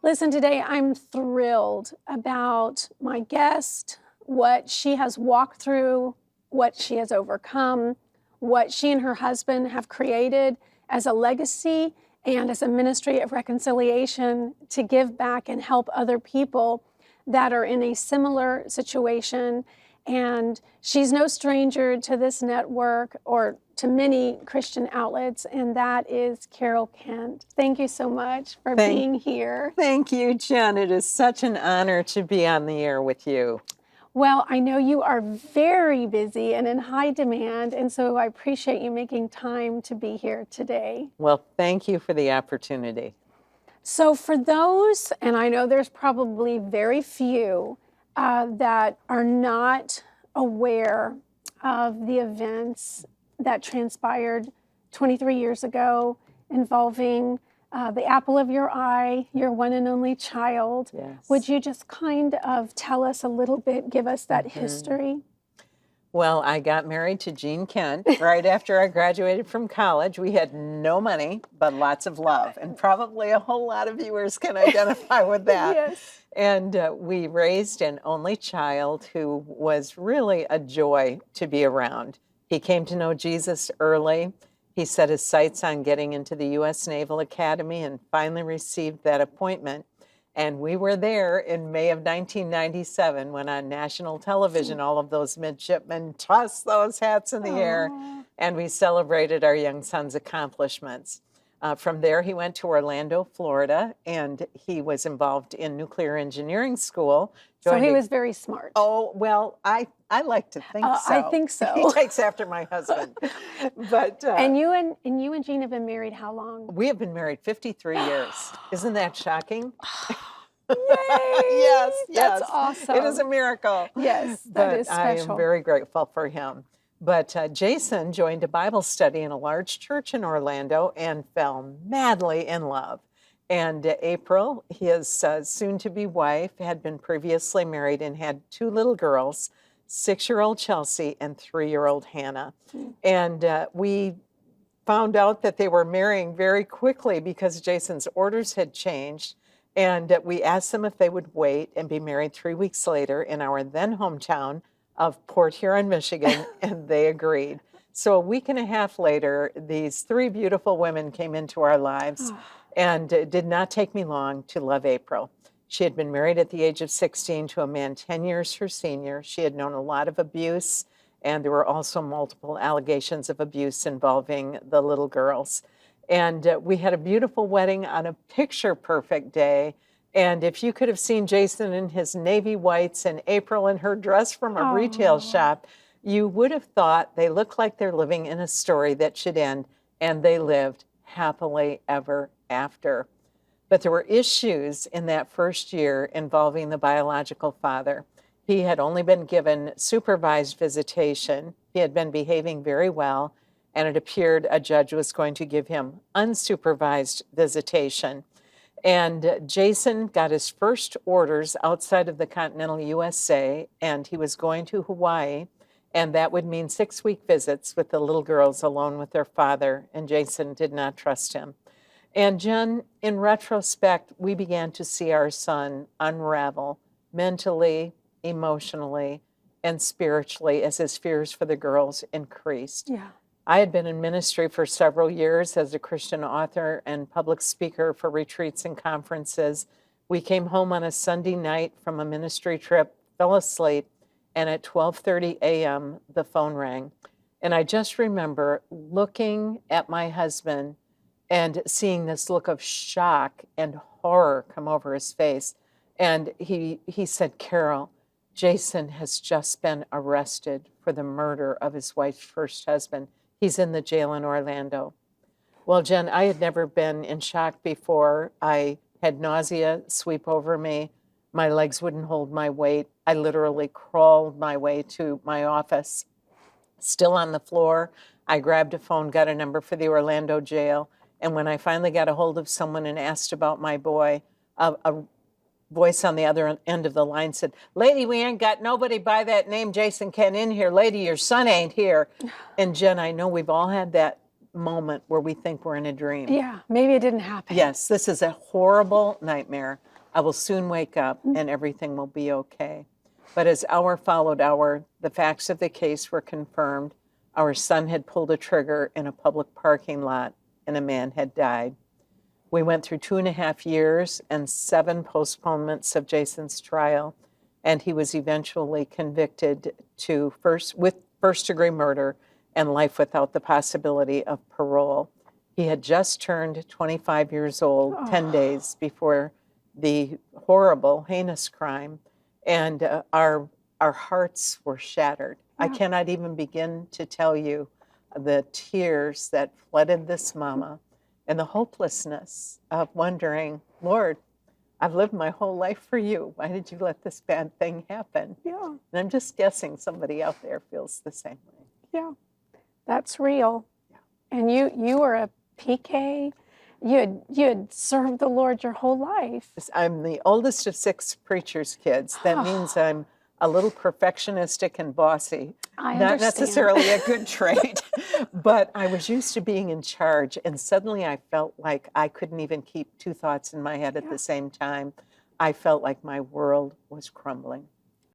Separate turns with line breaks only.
Listen, today I'm thrilled about my guest, what she has walked through, what she has overcome, what she and her husband have created as a legacy and as a ministry of reconciliation to give back and help other people that are in a similar situation. And she's no stranger to this network or to many Christian outlets, and that is Carol Kent. Thank you so much for being here.
Thank you, Jen. It is such an honor to be on the air with you.
Well, I know you are very busy and in high demand, and so I appreciate you making time to be here today.
Well, thank you for the opportunity.
So for those, and I know there's probably very few that are not aware of the events that transpired 23 years ago involving the apple of your eye, your one and only child.
Yes.
Would you just kind of tell us a little bit, give us that history?
Well, I got married to Gene Kent right after I graduated from college. We had no money, but lots of love. And probably a whole lot of viewers can identify with that.
Yes.
And we raised an only child who was really a joy to be around. He came to know Jesus early. He set his sights on getting into the U.S. Naval Academy and finally received that appointment. And we were there in May of 1997 when on national television, all of those midshipmen tossed those hats in the air, and we celebrated our young son's accomplishments. From there, he went to Orlando, Florida, and he was involved in nuclear engineering school.
So he was very smart.
Oh, well, I like to think so.
I think so.
He takes after my husband. But
and you and Gene have been married how long?
We have been married 53 years. Isn't that shocking?
Yay!
Yes,
That's awesome.
It is a miracle.
Yes, that is special.
I am very grateful for him. But Jason joined a Bible study in a large church in Orlando and fell madly in love. And April, his soon-to-be wife, had been previously married and had two little girls, 6-year-old Chelsea and 3-year-old Hannah. And we found out that they were marrying very quickly because Jason's orders had changed. And we asked them if they would wait and be married 3 weeks later in our then hometown of Port Huron, Michigan, and they agreed. So a week and a half later, these 3 beautiful women came into our lives, and it did not take me long to love April. She had been married at the age of 16 to a man 10 years her senior. She had known a lot of abuse, and there were also multiple allegations of abuse involving the little girls. And we had a beautiful wedding on a picture-perfect day. And if you could have seen Jason in his navy whites and April in her dress from a retail shop, you would have thought they look like they're living in a story that should end, and they lived happily ever after. But there were issues in that first year involving the biological father. He had only been given supervised visitation. He had been behaving very well, and it appeared a judge was going to give him unsupervised visitation. And Jason got his first orders outside of the continental USA, and he was going to Hawaii, and that would mean 6-week visits with the little girls alone with their father, and Jason did not trust him. And Jen, in retrospect, we began to see our son unravel mentally, emotionally, and spiritually as his fears for the girls increased.
Yeah.
I had been in ministry for several years as a Christian author and public speaker for retreats and conferences. We came home on a Sunday night from a ministry trip, fell asleep, and at 12:30 a.m., the phone rang. And I just remember looking at my husband and seeing this look of shock and horror come over his face. And he said, "Carol, Jason has just been arrested for the murder of his wife's first husband. He's in the jail in Orlando." Well, Jen, I had never been in shock before. I had nausea sweep over me. My legs wouldn't hold my weight. I literally crawled my way to my office. Still on the floor, I grabbed a phone, got a number for the Orlando jail. And when I finally got a hold of someone and asked about my boy, a voice on the other end of the line said, "Lady, we ain't got nobody by that name Jason Kent in here. Lady, your son ain't here." And Jen, I know we've all had that moment where we think we're in a dream.
Yeah, maybe it didn't happen.
Yes, this is a horrible nightmare. I will soon wake up and everything will be okay. But as hour followed hour, the facts of the case were confirmed. Our son had pulled a trigger in a public parking lot and a man had died. We went through 2.5 years and 7 postponements of Jason's trial, and he was eventually convicted with first-degree murder and life without the possibility of parole. He had just turned 25 years old, 10 days before the horrible, heinous crime, and our hearts were shattered. I cannot even begin to tell you the tears that flooded this mama and the hopelessness of wondering, Lord, I've lived my whole life for you. Why did you let this bad thing happen?
Yeah.
And I'm just guessing somebody out there feels the same way.
Yeah, that's real.
Yeah.
And you were a PK. You had served the Lord your whole life.
I'm the oldest of 6 preacher's kids. That means I'm a little perfectionistic and bossy.
I
Not
understand.
necessarily a good trait, but I was used to being in charge, and suddenly I felt like I couldn't even keep 2 thoughts in my head at the same time. I felt like my world was crumbling.